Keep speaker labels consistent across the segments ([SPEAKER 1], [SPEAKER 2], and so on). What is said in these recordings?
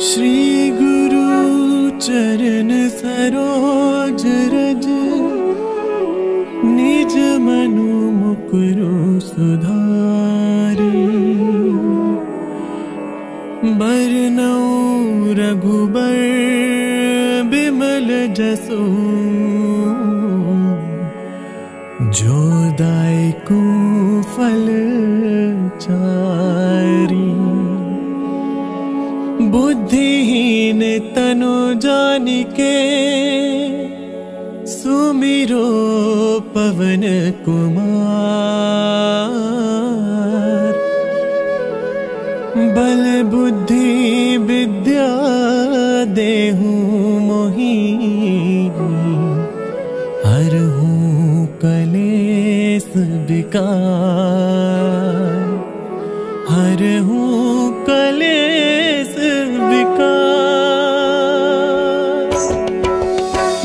[SPEAKER 1] श्री गुरु चरण सरोज रज, निज मनु मुकुरु सुधारी। बरनउँ रघुबर बिमल जसु, जो दायकु फल चारी। बुद्धिहीन तनु जानिके, सुमिरो पवन कुमार। बल बुद्धि विद्या देहु मोहि, हरहु कलेस विकार। हरहु कलेस विकार।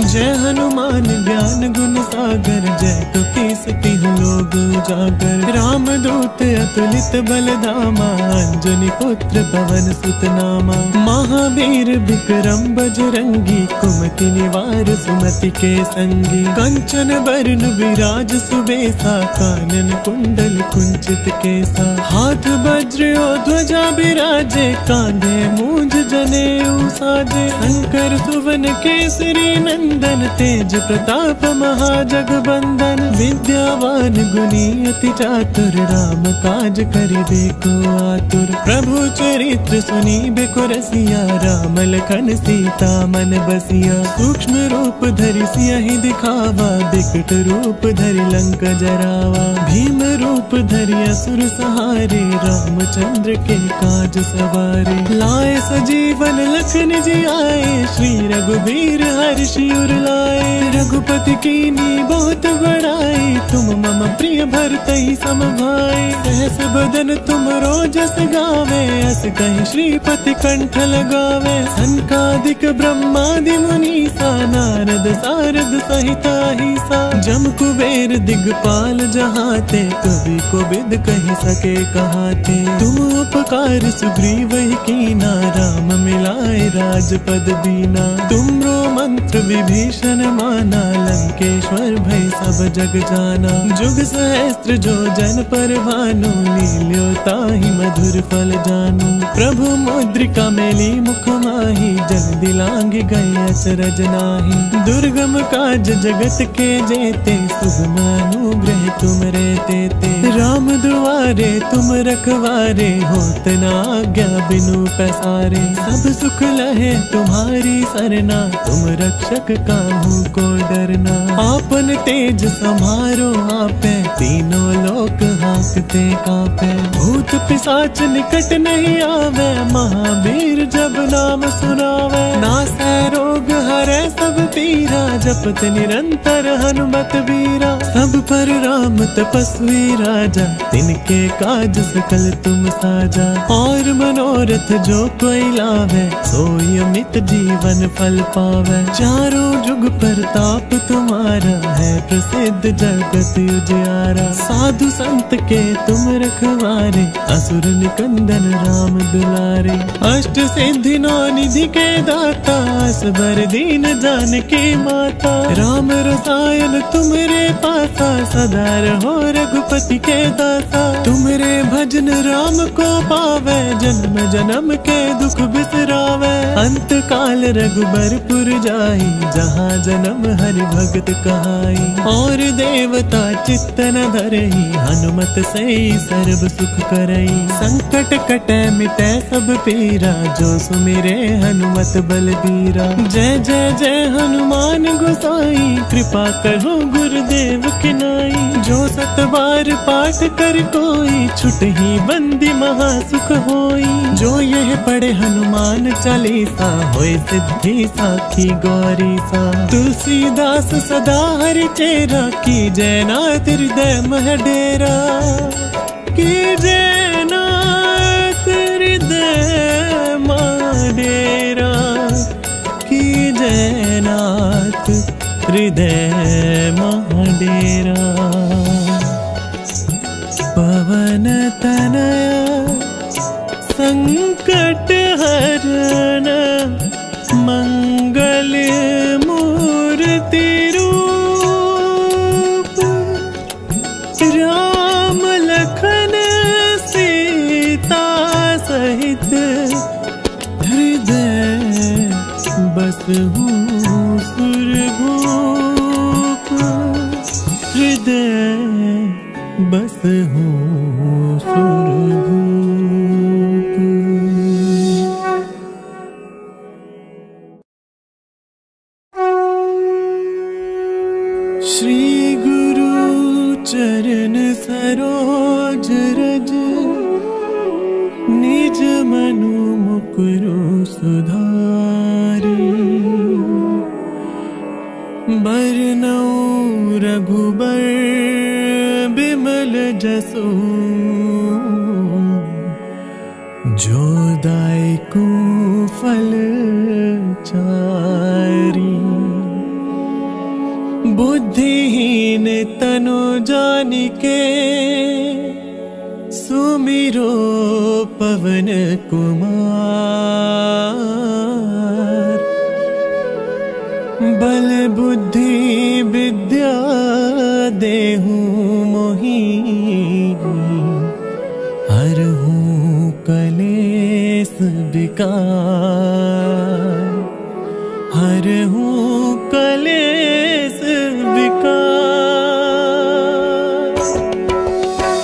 [SPEAKER 1] जय हनुमान ज्ञान गुण सागर, जय कपीस तिहुँ लोक उजागर। राम दूत अतुलित बल धामा, अंजनी पुत्र पवन सुत नामा। महावीर विक्रम बजरंगी, कुमति निवार सुमति के संगी। कंचन बरन विराज सुबेसा, कानन कुंडल कुंचित केसा। हाथ वज्र और ध्वजा बिराजे, कांधे मूंज जनेऊ साजे। शंकर सुवन केसरी नंदन, तेज प्रताप महाजगबंदन। विद्यावान गुणी अति चातुर, राम काज करिबेको आतुर। प्रभु चरित्र सुनिबेको रसिया, राम लखन सीता मन बसिया। सूक्ष्म रूप धरि सियहि दिखावा, बिकट रूप धरि लंक जरावा। भीम रूप धरि असुर सहारे, रामचंद्र के काज सवारे। लाए सजीवन लखन जियाए, श्री रघुबीर हर्षि उर लाए। रघुपति कीनी बहुत बड़ाई, तुम मम प्रिय भरतहि सम भाई। सहस बदन तुम रोजस गावे, अस कहि श्रीपति कंठ लगावे। सनकादिक ब्रह्मादि मुनीसा, नारद सारद सहित अहिसा। जम कुबेर दिगपाल जहाते, कवि कोविद कहि सके कहाते। तुम उपकार सुग्रीवहि कीना, राम मिलाए राजपद दीना। तुमरो मंत्र विभीषण माना, लंकेश्वर भय सब जग जाना। जुग सहस्त्र जो जन पर भानु, लील्यो ताहि मधुर फल जानू। प्रभु मुद्रिका मेली मुख माहि, जन दिलांघि गए अचरज नाहि। दुर्गम काज जगत के जेते, सुगम अनुग्रह तुम रे तेते। राम दुआरे तुम रखवारे, होत न आज्ञा बिनु पैसारे। सब सुख लहे तुम्हारी सरना, तुम रक्षक काहू को डरना। आपन तेज समारो आपे, तीनों लोक हांकते कांपे। भूत पिशाच निकट नहीं आवे, महावीर जब नाम सुनावे। नासै रोग हरै सब पीरा, जपत निरंतर हनुमत बीरा। सब पर राम तपस्वी राजा, तिनके काज सकल तुम साजा। और मनोरथ जो कोई लावे, सोई अमित जीवन फल पावे। चारों जुग प्रताप तुम्हारा, है प्रसिद्ध जगत उजियारा। साधु संत के तुम रखवारे, असुर निकंदन राम दुलारे। अष्ट सिद्धि नौ निधि के दाता, असबर दीन जानकी माता। राम रसायन तुमरे पासा, सदा रहो रघुपति के दासा। तुमरे भजन राम को पावे, जन्म जन्म के दुख बिसरावे। अंत काल रघुबरपुर जाई, जहाँ जन्म हरि भगत कहाई। और देवता चित्त न धरई, हनुमत सई सर्व सुख करई। संकट कटै मिटै सब पीरा, जो सुमिरे हनुमत बलबीरा। जय जय जय हनुमान गोसाई, कृपा करो गुरुदेव की नाई। जो सत बार पाठ कर कोई, छुटहि बंदी महा सुख होई। जो यह पढ़े हनुमान चालीसा, होय सिद्धि साखी गौरी सा। तुलसीदास सदा हरि चेरा, की जय नाथ हृदय मह डेरा। की जय नाथ हृदय मह डेरा। की जय नाथ हृदय मह डेरा। पवन तनया संकट हरण मंगल मूर्ति रूप, राम लखन सीता सहित हृदय बसहु सुरभूप, हृदय बसहु सुरभूप। श्री गुरु चरण सरोज रज, निज मनु मुकुरु सुधारी, बरनउँ रघुबर बिमल जसु, जो दायकु फल चारी। बुद्धिहीन तनु जानिके, सुमिरो पवन कुमार। बल बुद्धि विद्या देहु मोहि, हरहु कलेस विकार, हरहु कलेस विकार।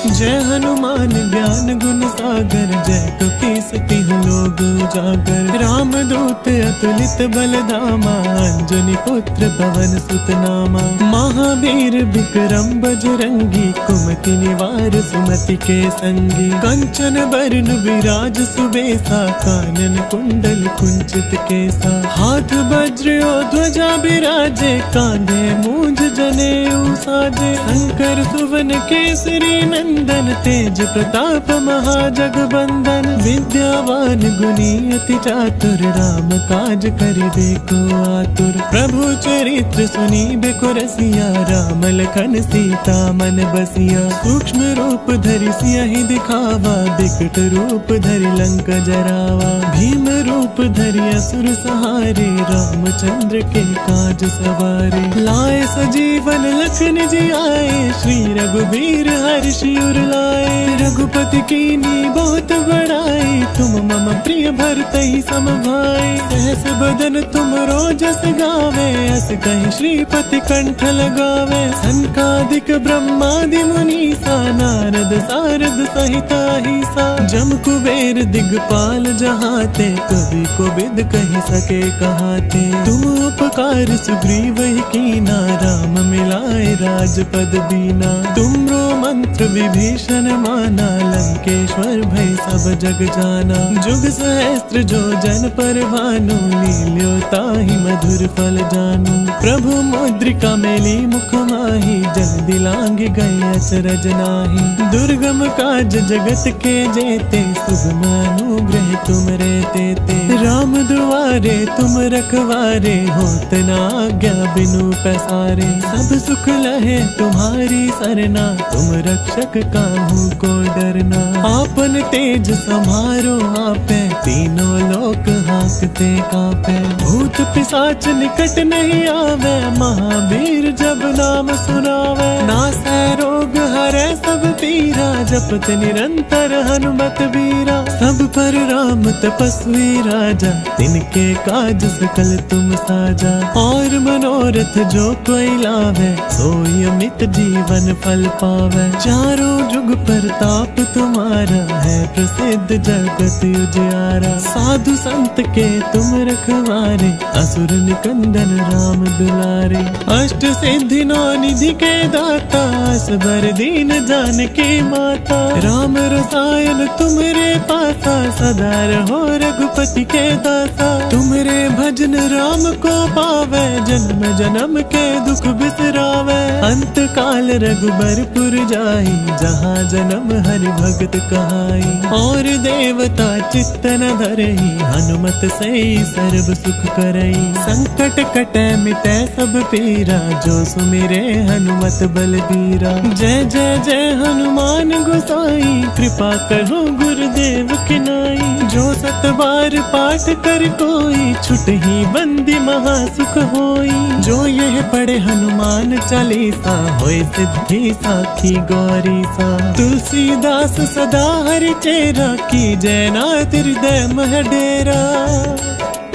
[SPEAKER 1] जय हनुमान ज्ञान गुण सागर, जय कपीस तिहुँ लोक उजागर। रामदूत अतुलित बल धामा, अंजनी पुत्र पवन सुत नामा। महावीर विक्रम बजरंगी, कुमति निवार सुमति के संगी। कंचन बरन विराज सुबेसा, कानन कुंडल कुंचित केसा। हाथ वज्र ध्वजा बिराजे, कांधे मूंज जनेऊ साजे। शंकर सुवन केसरी नंदन, तेज प्रताप महाजगबंदन। विद्यावान गुणी अति चातुर, राम काज करिबे को आतुर। प्रभु चरित्र सुनिबे को रसिया, राम लखन सीता मन बसिया। सूक्ष्म रूप धरि सियहि दिखावा, बिकट रूप धरि लंक जरावा। भीम रूप धरि असुर सहारे, रामचंद्र के काज सवारे। लाए सजीवन लखन जियाए, श्री रघुबीर हर्षि उर लाए। रघुपति कीनी बहुत बड़ाई, तुम मम प्रिय भरतहि सम भाई। सहस बदन तुम रोजस गावे, अस कहि श्रीपति कंठ लगावे। सनकादिक ब्रह्मादि मुनीसा, नारद सारद सहित अहिसा। जम कुबेर दिगपाल जहाते, कवि कोविद कहि सके कहाते। तुम उपकार सुग्रीव कीना, राम मिलाए राजपद दीना। तुमरो मंत्र विभीषण माना, लंकेश्वर भय सब जग जाना। जुग सहस्त्र जो जन पर भानु, लील्यो ताहि मधुर फल जानू। प्रभु मुद्रिका मेली मुख माहि, जल दिलांघि गए अचरज नाहि। दुर्गम काज जगत के जेते, सुगम अनुग्रह तुम रे तेते। राम दुआरे तुम रखवारे, होत न आज्ञा बिनु पैसारे। सब सुख लहे तुम्हारी सरना, तुम रक्षक काहू को डरना। आपन तेज समारो आपे, तीनों लोक हांकते कांपे। भूत पिशाच निकट नहीं आवे, महावीर जब नाम सुनावे। नासै रोग हरै सब पीरा, जपत निरंतर हनुमत बीरा। सब पर राम तपस्वी राजा, तिनके काज सकल तुम साजा। और मनोरथ जो कोई लावे, सोई अमित जीवन फल पावे। चारों जुग प्रताप तुम्हारा, है प्रसिद्ध जगत उजियारा। साधु संत के तुम रखवारे, असुर निकंदन राम दुलारे। अष्ट सिद्धि नौ निधि के दाता, असबर दीन जानकी माता। राम रसायन तुमरे पासा, सदा रहो रघुपति के दासा। तुमरे भजन राम को पावे, जन्म जन्म के दुख बिसरावे। अंत काल रघुबरपुर जाई, जहाँ जन्म हरि भगत कहाई। और देवता चित्त न धरई, हनुमत सई सर्व सुख करई। संकट कटै मिटै सब पीरा, जो सुमिरे हनुमत बलबीरा। जय जय जय हनुमान गोसाई, कृपा करो गुरुदेव की नाई। जो 7 बार पाठ कर कोई, छुट ही बंदी महासुख होई। जो यह पढ़े हनुमान चालीसा, होए सिद्धि साखी गौरी सा। तुलसीदास सदा हरि चेरा, की जय नाथ हृदय मह डेरा।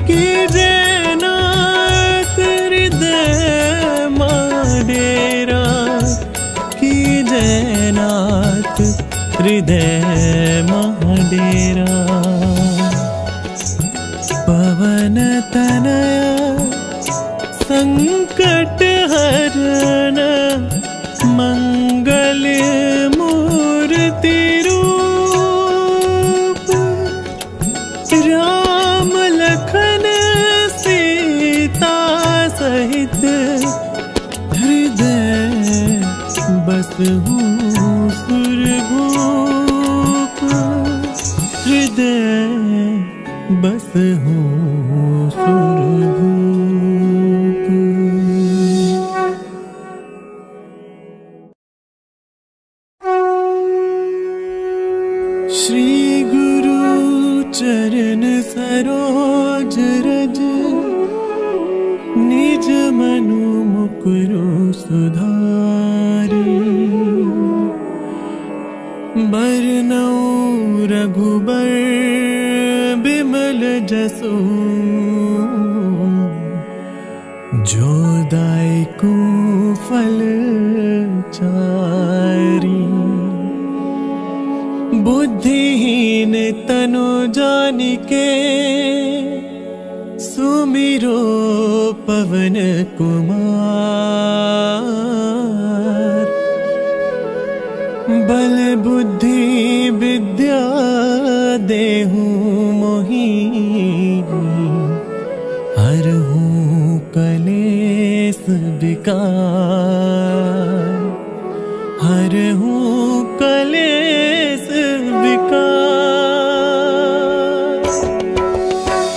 [SPEAKER 1] की जय नाथ हृदय मह डेरा, की जय नाथ हृदय मह डेरा। पवन तनया संकट हरण, मंगल मूर्ति रूप। राम लखन सीता सहित, हृदय बसहु सुरभूप। हृदय बसहु सुरभूप। श्री गुरु चरण सरोज रज, निज मनु मुकुरु सुधारी। बरनउँ रघुबर बिमल जसु, जो दायकु फल चारी। बुद्धिहीन तनु जानिके, सुमिरो पवन कुमार। बल बुद्धि विद्या देहु मोहि, हरहु कलेस विकार। हरहु कलेस विकार।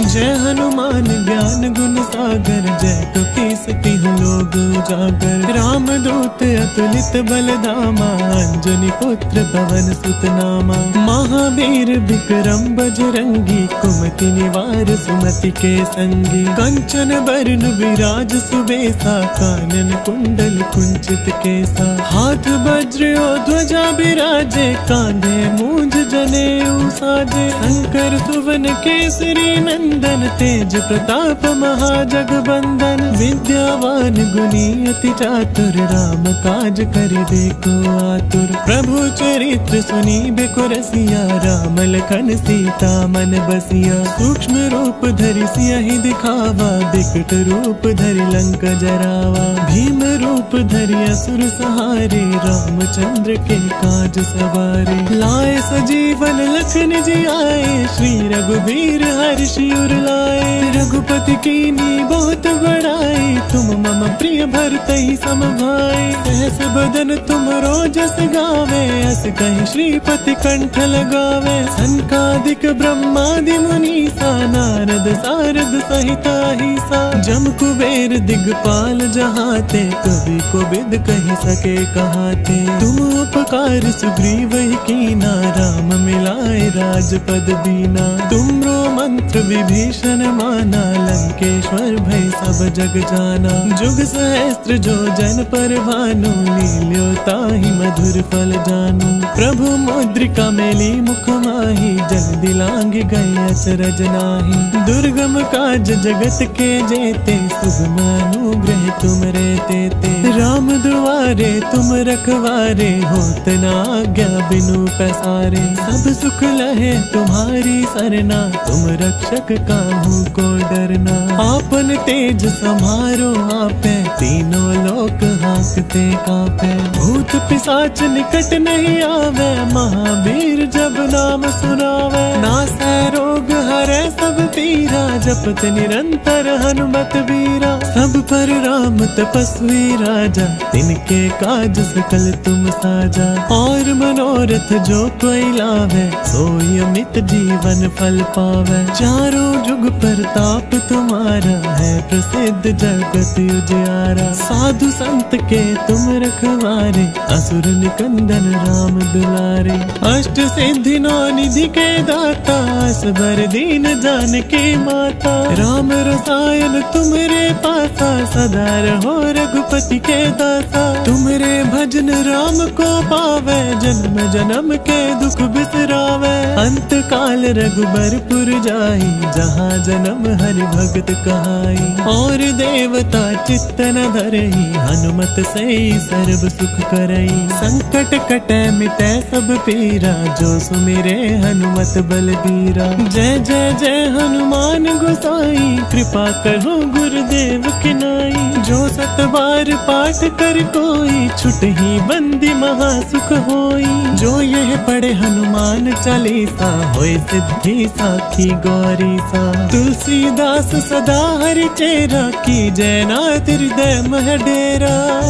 [SPEAKER 1] जय हनुमान ज्ञान गुण सागर, जय कपीस तिहुँ लोक उजागर। राम दूत अतुलित बल धामा, अंजनी पुत्र पवन सुत नामा। महावीर विक्रम बजरंगी, कुमति निवार सुमति के संगी। कंचन बरन विराज सुबेसा, कानन कुंडल कुंचित केसा। हाथ वज्र और ध्वजा बिराजे, कांधे मूंज जनेऊ साजे। शंकर सुवन केसरी नंदन, तेज प्रताप महाजगबंदन। विद्यावान गुणी अति चातुर, राम काज करिबे को आतुर। प्रभु चरित्र सुनिबे को रसिया, राम लखन सीता मन बसिया। सूक्ष्म रूप धरि सियहि दिखावा, बिकट रूप धरि लंक जरावा। भीम रूप धरि असुर सहारे, रामचंद्र के काज सवारे। लाए सजीवन लखन जियाए, श्री रघुबीर हर्षि उर लाए। रघुपति कीन्ही बहुत बड़ाई, तुम मम प्रिय भरतहि सम भाई। सहस बदन तुम रोजस गावे, अस कहि श्रीपति कंठ लगावे। सनकादिक ब्रह्मादि मुनीसा, नारद सारद सहिता अहिसा। जम कुबेर दिगपाल जहाते, कवि कोविद कहि सके कहाते। तुम उपकार सुग्रीवहि कीना, राम मिलाए राजपद दीना। तुमरो मंत्र विभीषण माना, लंकेश्वर भय सब जग जाना। जुग सहस्त्र जो जन पर भानु, लील्यो ताहि मधुर फल जानु। प्रभु मुद्रिका मेली मुख माहि, जल दिलांग गए अचरज नाहि। दुर्गम काज जगत के जेते, सुगम अनुग्रह तुम रे तेते। राम दुआरे तुम रखवारे, होत न आज्ञा बिनु पैसारे। सब सुख लहे तुम्हारी सरना, तुम रक्षक काहू को डरना। आपन तेज समारो आपे, तीनों लोक हांकते कांपे। भूत पिशाच निकट नहीं आवे, महावीर जब नाम सुनावे। नासै रोग हरै सब पीरा, जपत निरंतर हनुमत वीरा। सब पर राम तपस्वी राजा, तिनके काज सकल तुम साजा। और मनोरथ जो कोई लावे, सोई अमित जीवन फल पावे। चारों जुग प्रताप तुम्हारा, है प्रसिद्ध जगत उजियारा। साधु संत के तुम रखवारे, असुर निकंदन राम दुलारे। अष्ट सिद्धि नौ निधि के दाता, असबर दीन जानकी माता। राम रसायन तुमरे पासा, सदा रहो रघुपति के दासा। तुमरे भजन राम को पावे, जन्म जन्म के दुख बिसरावे। अंत काल रघुबरपुर जाई, जहाँ जन्म हरि भगत कहाई। और देवता चित्त न धरई, हनुमत से सर्व सुख करई। संकट कटे मिटे सब पीरा, जो सुमिरे हनुमत बलबीरा। जय जय जय हनुमान गोसाई, कृपा करो गुरुदेव की नाई। जो सत बार पाठ कर कोई, छुटहि बंदी महा सुख होई। जो यह पढ़े हनुमान चालीसा, होय सिद्धि साखी गौरी सा। तुलसीदास सदा हरि चेरा, की जय नाथ हृदय मह डेरा।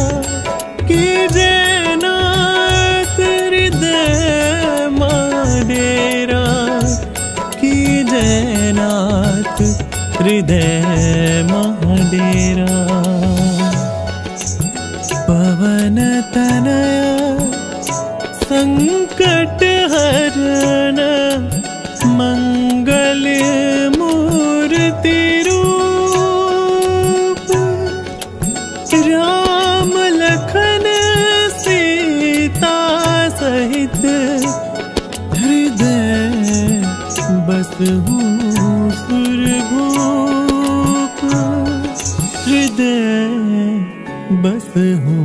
[SPEAKER 1] की जय नाथ हृदय मह डेरा। की जय नाथ हृदय मह डेरा। पवन तनया संकट हरण, मंगल मूर्ति रूप। राम लखन सीता सहित, हृदय बसहु सुरभूप। हृदय बसहु